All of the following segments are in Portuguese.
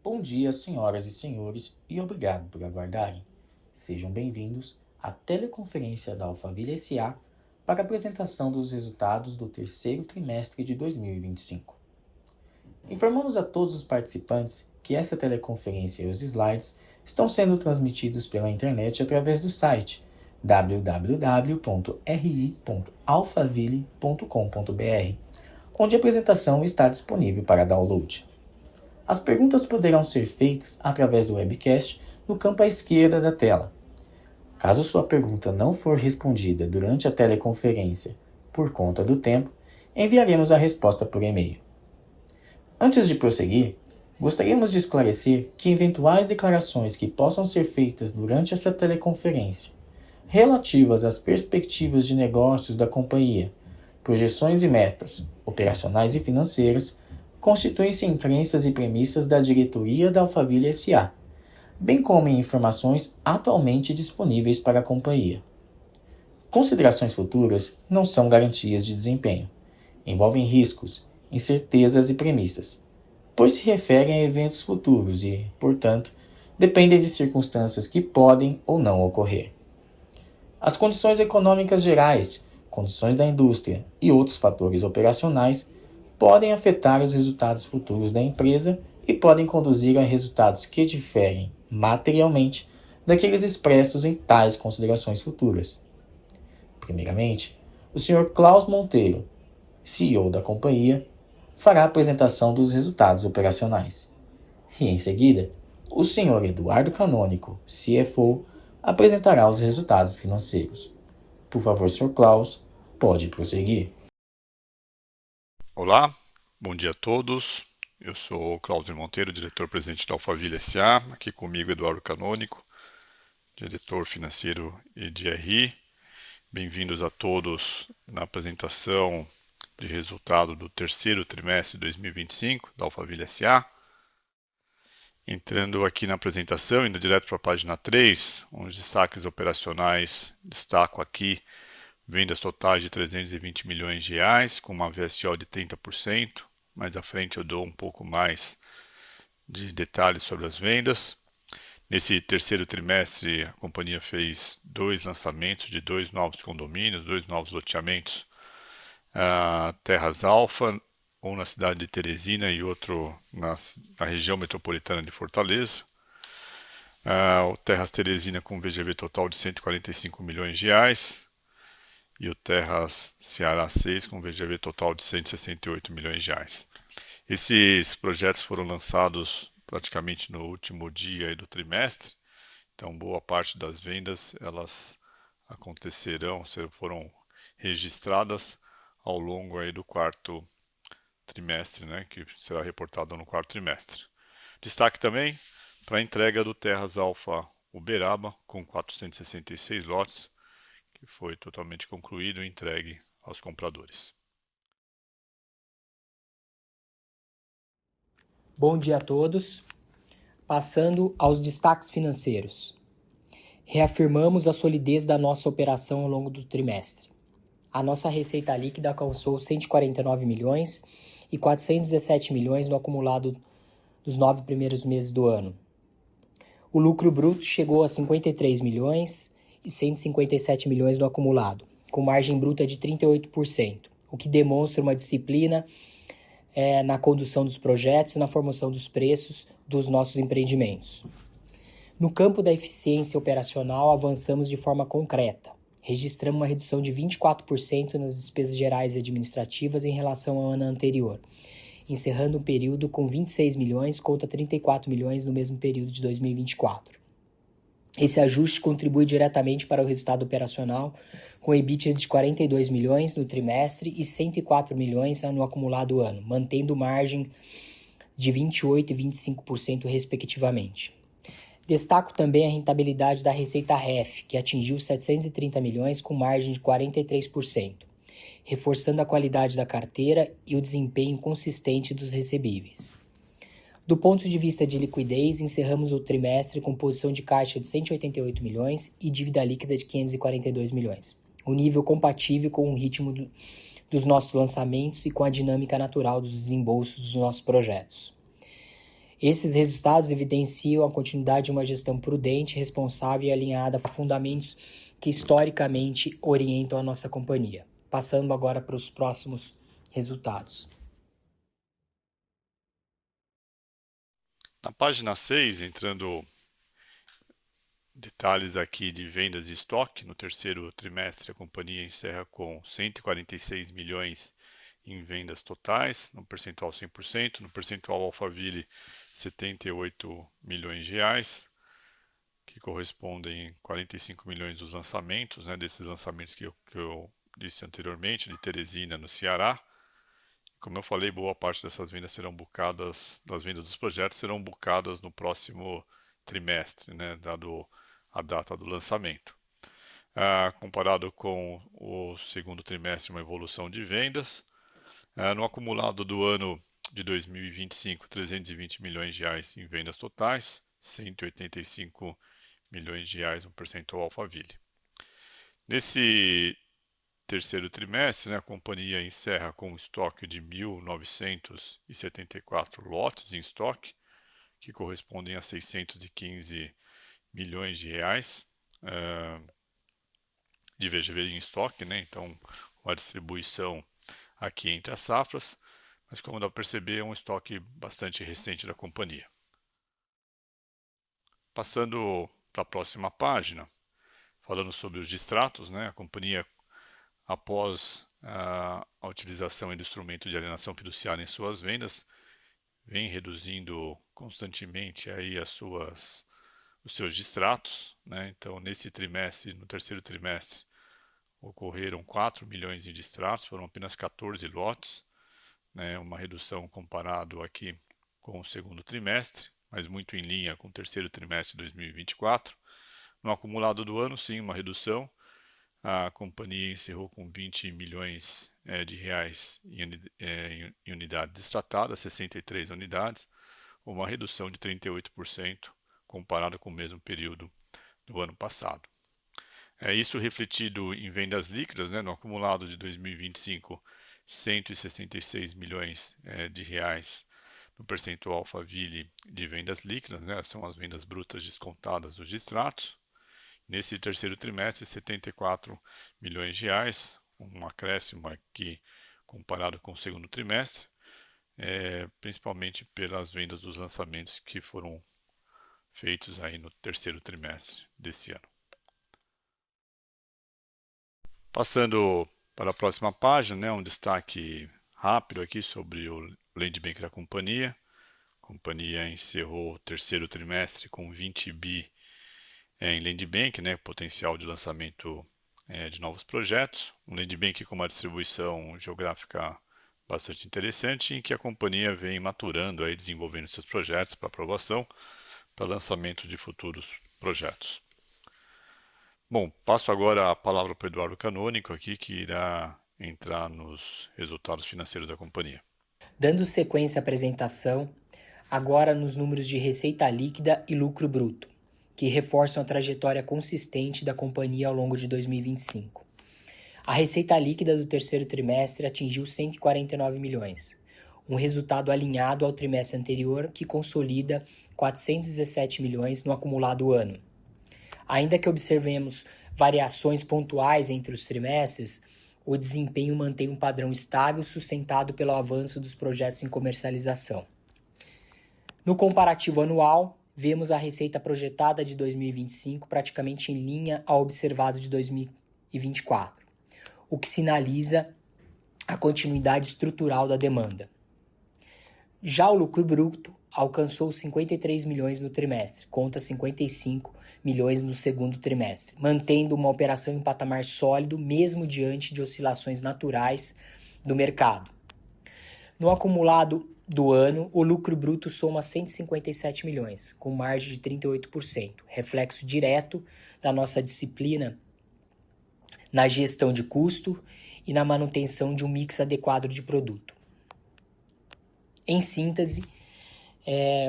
Bom dia, senhoras e senhores, e obrigado por aguardarem. Sejam bem-vindos à teleconferência da Alphaville S.A. para a apresentação dos resultados do terceiro trimestre de 2025. Informamos a todos os participantes que essa teleconferência e os slides estão sendo transmitidos pela internet através do site www.ri.alphaville.com.br, onde a apresentação está disponível para download. As perguntas poderão ser feitas através do webcast no campo à esquerda da tela. Caso sua pergunta não for respondida durante a teleconferência por conta do tempo, enviaremos a resposta por e-mail. Antes de prosseguir, gostaríamos de esclarecer que eventuais declarações que possam ser feitas durante essa teleconferência, relativas às perspectivas de negócios da companhia, projeções e metas, operacionais e financeiras, constituem-se em crenças e premissas da diretoria da Alphaville S.A., bem como em informações atualmente disponíveis para a companhia. Considerações futuras não são garantias de desempenho. Envolvem riscos, incertezas e premissas, pois se referem a eventos futuros e, portanto, dependem de circunstâncias que podem ou não ocorrer. As condições econômicas gerais, condições da indústria e outros fatores operacionais podem afetar os resultados futuros da empresa e podem conduzir a resultados que diferem materialmente daqueles expressos em tais considerações futuras. Primeiramente, o Sr. Klaus Monteiro, CEO da companhia, fará a apresentação dos resultados operacionais. E, em seguida, o Sr. Eduardo Canônico, CFO, apresentará os resultados financeiros. Por favor, Sr. Klaus, pode prosseguir. Olá, bom dia a todos. Eu sou o Cláudio Monteiro, diretor-presidente da Alphaville S.A. Aqui comigo Eduardo Canônico, diretor financeiro e de RI. Bem-vindos a todos na apresentação de resultado do terceiro trimestre de 2025 da Alphaville S.A. Entrando aqui na apresentação, indo direto para a página 3, os destaques operacionais, destaco aqui vendas totais de 320 milhões de reais, com uma VSO de 30%. Mais à frente eu dou um pouco mais de detalhes sobre as vendas. Nesse terceiro trimestre, a companhia fez 2 lançamentos de 2 novos condomínios, 2 novos loteamentos, Terras Alfa, um na cidade de Teresina e outro na região metropolitana de Fortaleza. O Terras Teresina com VGV total de 145 milhões de reais. E o Terras Ceará 6 com VGV total de 168 milhões de reais. Esses projetos foram lançados praticamente no último dia do trimestre, então boa parte das vendas elas foram registradas ao longo do quarto trimestre, que será reportado no quarto trimestre. Destaque também para a entrega do Terras Alfa Uberaba com 466 lotes, que foi totalmente concluído e entregue aos compradores. Bom dia a todos. Passando aos destaques financeiros. Reafirmamos a solidez da nossa operação ao longo do trimestre. A nossa receita líquida alcançou 149 milhões e 417 milhões no acumulado dos 9 primeiros meses do ano. O lucro bruto chegou a 53 milhões e 157 milhões no acumulado, com margem bruta de 38%, o que demonstra uma disciplina na condução dos projetos e na formação dos preços dos nossos empreendimentos. No campo da eficiência operacional, avançamos de forma concreta. Registramos uma redução de 24% nas despesas gerais e administrativas em relação ao ano anterior, encerrando o período com 26 milhões contra 34 milhões no mesmo período de 2024. Esse ajuste contribui diretamente para o resultado operacional, com EBITDA de 42 milhões no trimestre e 104 milhões no acumulado ano, mantendo margem de 28% e 25% respectivamente. Destaco também a rentabilidade da receita REF, que atingiu 730 milhões com margem de 43%, reforçando a qualidade da carteira e o desempenho consistente dos recebíveis. Do ponto de vista de liquidez, encerramos o trimestre com posição de caixa de 188 milhões e dívida líquida de 542 milhões. Um nível compatível com o ritmo dos nossos lançamentos e com a dinâmica natural dos desembolsos dos nossos projetos. Esses resultados evidenciam a continuidade de uma gestão prudente, responsável e alinhada a fundamentos que historicamente orientam a nossa companhia. Passando agora para os próximos resultados. Na página 6, entrando detalhes aqui de vendas e estoque, no terceiro trimestre a companhia encerra com 146 milhões em vendas totais, no percentual 100%, no percentual Alphaville 78 milhões de reais, que correspondem a 45 milhões dos lançamentos, né, desses lançamentos que eu disse anteriormente, de Teresina no Ceará. Como eu falei, boa parte dessas vendas serão bucadas, das vendas dos projetos serão bucadas no próximo trimestre, né, dado a data do lançamento. Comparado com o segundo trimestre, uma evolução de vendas. No acumulado do ano de 2025, 320 milhões de reais em vendas totais, 185 milhões de reais no percentual Alphaville. Nesse terceiro trimestre, né, a companhia encerra com um estoque de 1.974 lotes em estoque, que correspondem a 615 milhões de reais de VGV em estoque, né? Então, uma distribuição aqui entre as safras, mas como dá para perceber, é um estoque bastante recente da companhia. Passando para a próxima página, falando sobre os distratos, né? A companhia, após a utilização do instrumento de alienação fiduciária em suas vendas, vem reduzindo constantemente aí os seus distratos, né? Então, nesse trimestre, no terceiro trimestre, ocorreram 4 milhões de distratos, foram apenas 14 lotes, né? Uma redução comparado aqui com o segundo trimestre, mas muito em linha com o terceiro trimestre de 2024. No acumulado do ano, sim, uma redução. A companhia encerrou com 20 milhões de reais em unidades distratadas, 63 unidades, uma redução de 38% comparado com o mesmo período do ano passado. Isso refletido em vendas líquidas, né, no acumulado de 2025, 166 milhões de reais no percentual Alphaville de vendas líquidas, né, são as vendas brutas descontadas dos distratos. Nesse terceiro trimestre, 74 milhões de reais, um acréscimo aqui comparado com o segundo trimestre, principalmente pelas vendas dos lançamentos que foram feitos aí no terceiro trimestre desse ano. Passando para a próxima página, né, um destaque rápido aqui sobre o Land Bank da companhia. A companhia encerrou o terceiro trimestre com 20 bi em Land Bank, né, potencial de lançamento de novos projetos. Um Land Bank com uma distribuição geográfica bastante interessante, em que a companhia vem maturando, aí, desenvolvendo seus projetos para aprovação, para lançamento de futuros projetos. Bom, passo agora a palavra para o Eduardo Canônico aqui, que irá entrar nos resultados financeiros da companhia. Dando sequência à apresentação, agora nos números de receita líquida e lucro bruto, que reforçam a trajetória consistente da companhia ao longo de 2025. A receita líquida do terceiro trimestre atingiu 149 milhões, um resultado alinhado ao trimestre anterior que consolida 417 milhões no acumulado ano. Ainda que observemos variações pontuais entre os trimestres, o desempenho mantém um padrão estável sustentado pelo avanço dos projetos em comercialização. No comparativo anual, vemos a receita projetada de 2025 praticamente em linha ao observado de 2024, o que sinaliza a continuidade estrutural da demanda. Já o lucro bruto alcançou 53 milhões no trimestre, conta 55 milhões no segundo trimestre, mantendo uma operação em patamar sólido mesmo diante de oscilações naturais do mercado. No acumulado do ano, o lucro bruto soma 157 milhões, com margem de 38%, reflexo direto da nossa disciplina na gestão de custo e na manutenção de um mix adequado de produto. Em síntese,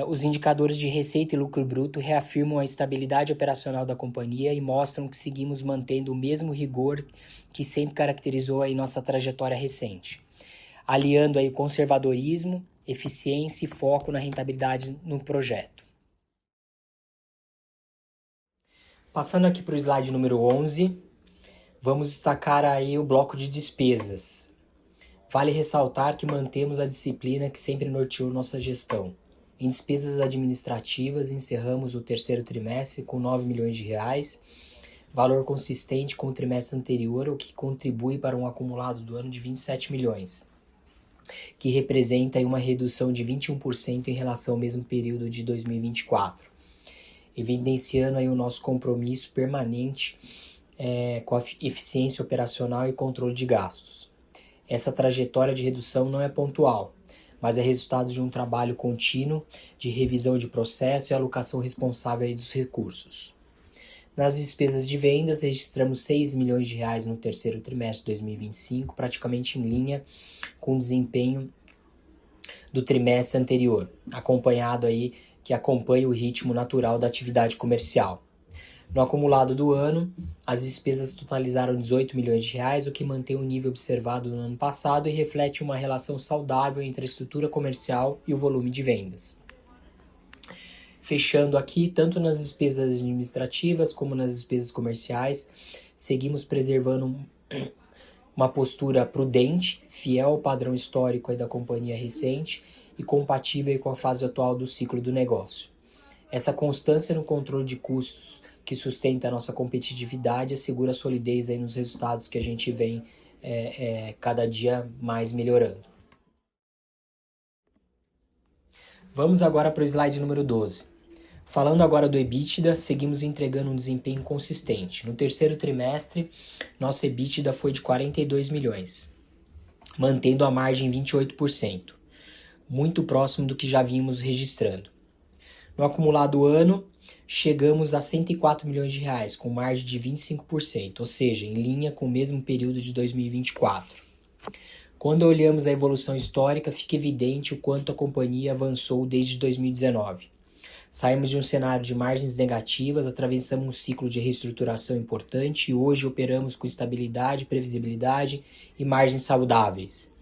os indicadores de receita e lucro bruto reafirmam a estabilidade operacional da companhia e mostram que seguimos mantendo o mesmo rigor que sempre caracterizou aí nossa trajetória recente, aliando aí o conservadorismo eficiência e foco na rentabilidade no projeto. Passando aqui para o slide número 11, vamos destacar aí o bloco de despesas. Vale ressaltar que mantemos a disciplina que sempre norteou nossa gestão. Em despesas administrativas, encerramos o terceiro trimestre com R$ 9 milhões, valor consistente com o trimestre anterior, o que contribui para um acumulado do ano de 27 milhões, que representa aí uma redução de 21% em relação ao mesmo período de 2024, evidenciando aí o nosso compromisso permanente com a eficiência operacional e controle de gastos. Essa trajetória de redução não é pontual, mas é resultado de um trabalho contínuo de revisão de processo e alocação responsável aí dos recursos. Nas despesas de vendas, registramos R$ 6 milhões no terceiro trimestre de 2025, praticamente em linha com o desempenho do trimestre anterior, que acompanha o ritmo natural da atividade comercial. No acumulado do ano, as despesas totalizaram R$ 18 milhões, o que mantém o nível observado no ano passado e reflete uma relação saudável entre a estrutura comercial e o volume de vendas. Fechando aqui, tanto nas despesas administrativas como nas despesas comerciais, seguimos preservando uma postura prudente, fiel ao padrão histórico da companhia recente e compatível com a fase atual do ciclo do negócio. Essa constância no controle de custos que sustenta a nossa competitividade assegura a solidez aí nos resultados que a gente vem cada dia mais melhorando. Vamos agora para o slide número 12. Falando agora do EBITDA, seguimos entregando um desempenho consistente. No terceiro trimestre, nosso EBITDA foi de 42 milhões, mantendo a margem em 28%, muito próximo do que já vínhamos registrando. No acumulado ano, chegamos a R$ 104 milhões, com margem de 25%, ou seja, em linha com o mesmo período de 2024. Quando olhamos a evolução histórica, fica evidente o quanto a companhia avançou desde 2019. Saímos de um cenário de margens negativas, atravessamos um ciclo de reestruturação importante e hoje operamos com estabilidade, previsibilidade e margens saudáveis.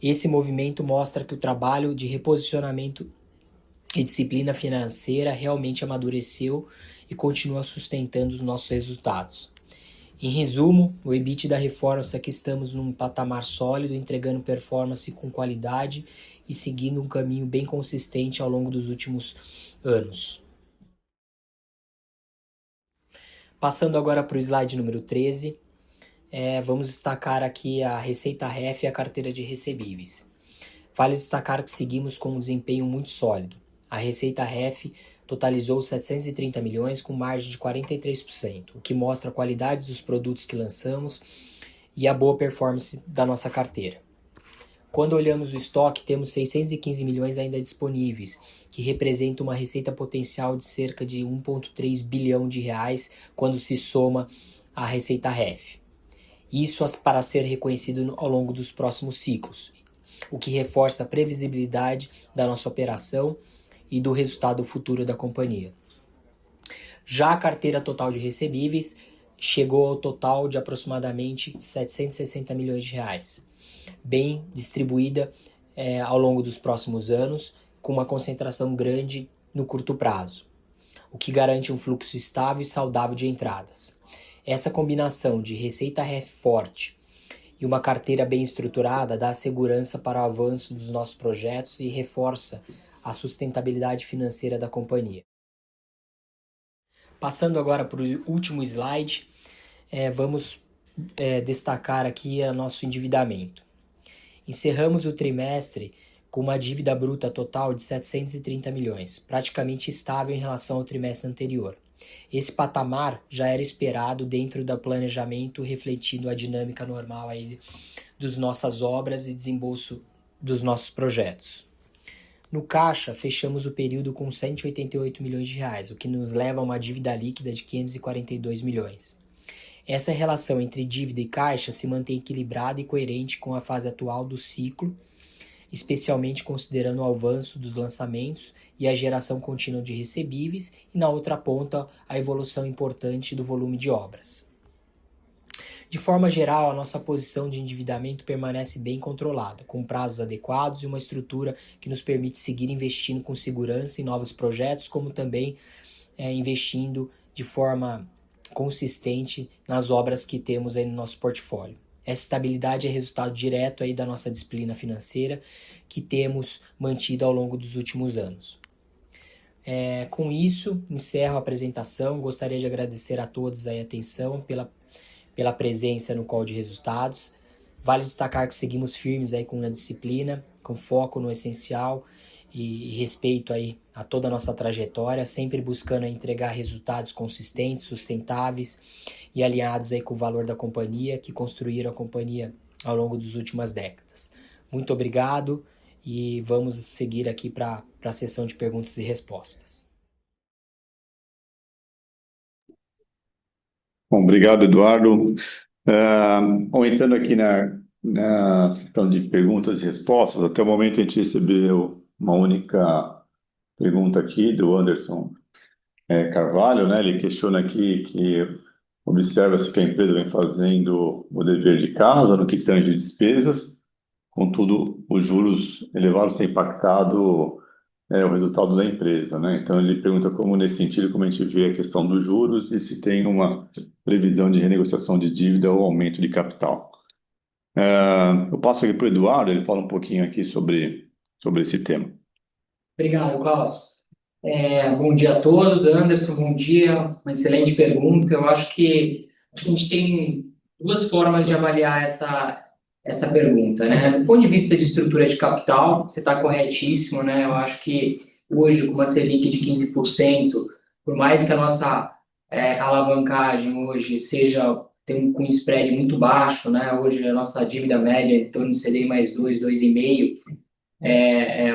Esse movimento mostra que o trabalho de reposicionamento e disciplina financeira realmente amadureceu e continua sustentando os nossos resultados. Em resumo, o EBITDA reforça que estamos num patamar sólido, entregando performance com qualidade e seguindo um caminho bem consistente ao longo dos últimos anos. Passando agora para o slide número 13, vamos destacar aqui a receita REF e a carteira de recebíveis. Vale destacar que seguimos com um desempenho muito sólido. A receita REF totalizou 730 milhões com margem de 43%, o que mostra a qualidade dos produtos que lançamos e a boa performance da nossa carteira. Quando olhamos o estoque, temos 615 milhões ainda disponíveis, que representa uma receita potencial de cerca de 1,3 bilhão de reais quando se soma a receita REF. Isso para ser reconhecido ao longo dos próximos ciclos, o que reforça a previsibilidade da nossa operação e do resultado futuro da companhia. Já a carteira total de recebíveis chegou ao total de aproximadamente 760 milhões de reais, bem distribuída ao longo dos próximos anos, com uma concentração grande no curto prazo, o que garante um fluxo estável e saudável de entradas. Essa combinação de receita REF forte e uma carteira bem estruturada dá segurança para o avanço dos nossos projetos e reforça a sustentabilidade financeira da companhia. Passando agora para o último slide, vamos destacar aqui o nosso endividamento. Encerramos o trimestre com uma dívida bruta total de 730 milhões, praticamente estável em relação ao trimestre anterior. Esse patamar já era esperado dentro do planejamento, refletindo a dinâmica normal aí das nossas obras e desembolso dos nossos projetos. No caixa, fechamos o período com 188 milhões de reais, o que nos leva a uma dívida líquida de 542 milhões. Essa relação entre dívida e caixa se mantém equilibrada e coerente com a fase atual do ciclo, especialmente considerando o avanço dos lançamentos e a geração contínua de recebíveis, e na outra ponta a evolução importante do volume de obras. De forma geral, a nossa posição de endividamento permanece bem controlada, com prazos adequados e uma estrutura que nos permite seguir investindo com segurança em novos projetos, como também investindo de forma consistente nas obras que temos aí no nosso portfólio. Essa estabilidade é resultado direto aí da nossa disciplina financeira que temos mantido ao longo dos últimos anos. Com isso, encerro a apresentação. Gostaria de agradecer a todos aí a atenção pela presença no call de resultados. Vale destacar que seguimos firmes aí com a disciplina, com foco no essencial e respeito aí a toda a nossa trajetória, sempre buscando entregar resultados consistentes, sustentáveis e alinhados aí com o valor da companhia, que construíram a companhia ao longo das últimas décadas. Muito obrigado e vamos seguir aqui para a sessão de perguntas e respostas. Bom, obrigado, Eduardo. Entrando aqui na sessão de perguntas e respostas, até o momento a gente recebeu uma única pergunta aqui do Anderson Carvalho, né? Ele questiona aqui que observa-se que a empresa vem fazendo o dever de casa no que tange despesas, contudo, os juros elevados têm impactado o resultado da empresa, né? Então ele pergunta como, nesse sentido, como a gente vê a questão dos juros e se tem uma previsão de renegociação de dívida ou aumento de capital. Eu passo aqui para o Eduardo, ele fala um pouquinho aqui sobre esse tema. Obrigado, Klaus. Bom dia a todos. Anderson, bom dia. Uma excelente pergunta. Eu acho que a gente tem duas formas de avaliar essa pergunta, né? Do ponto de vista de estrutura de capital, você está corretíssimo, né? Eu acho que hoje, com uma Selic de 15%, por mais que a nossa alavancagem hoje tem um spread muito baixo, né? Hoje a nossa dívida média é em torno de CDI mais 2, 2,5%,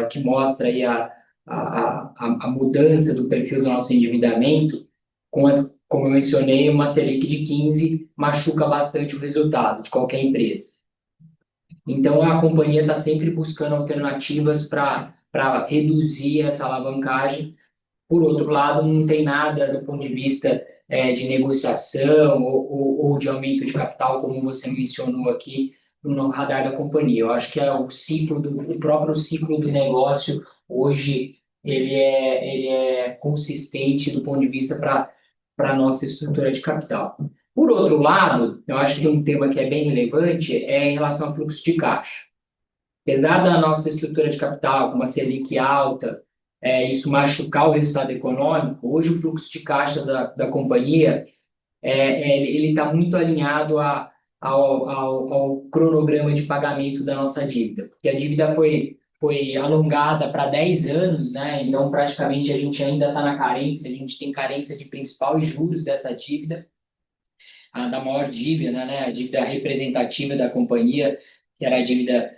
o que mostra aí a mudança do perfil do nosso endividamento, como eu mencionei, uma Selic de 15 machuca bastante o resultado de qualquer empresa. Então, a companhia está sempre buscando alternativas para reduzir essa alavancagem. Por outro lado, não tem nada do ponto de vista de negociação ou de aumento de capital, como você mencionou aqui, no radar da companhia. Eu acho que o próprio ciclo do negócio hoje ele é consistente do ponto de vista para a nossa estrutura de capital. Por outro lado, eu acho que um tema que é bem relevante é em relação ao fluxo de caixa. Apesar da nossa estrutura de capital, com uma Selic alta, isso machucar o resultado econômico, hoje o fluxo de caixa da companhia ele está muito alinhado ao cronograma de pagamento da nossa dívida, porque a dívida foi alongada para 10 anos, né? Então praticamente a gente ainda está na carência, a gente tem carência de principal e juros dessa dívida, da maior dívida, né? A dívida representativa da companhia, que era a dívida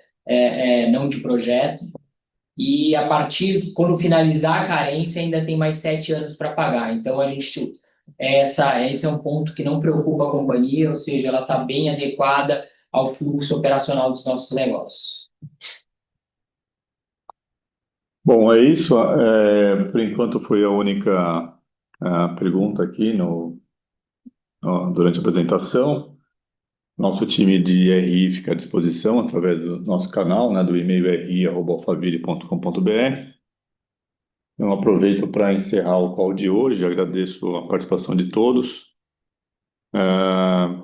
não de projeto. E quando finalizar a carência, ainda tem mais 7 anos para pagar. Então, esse é um ponto que não preocupa a companhia, ou seja, ela está bem adequada ao fluxo operacional dos nossos negócios. Bom, é isso. Por enquanto foi a única pergunta aqui durante a apresentação. Nosso time de RI fica à disposição através do nosso canal, né, do e-mail ri@alphaville.com.br. Eu aproveito para encerrar o call de hoje, agradeço a participação de todos,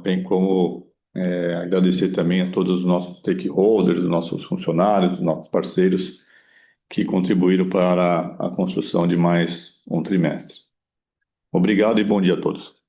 bem como agradecer também a todos os nossos stakeholders, os nossos funcionários, os nossos parceiros que contribuíram para a construção de mais um trimestre. Obrigado e bom dia a todos.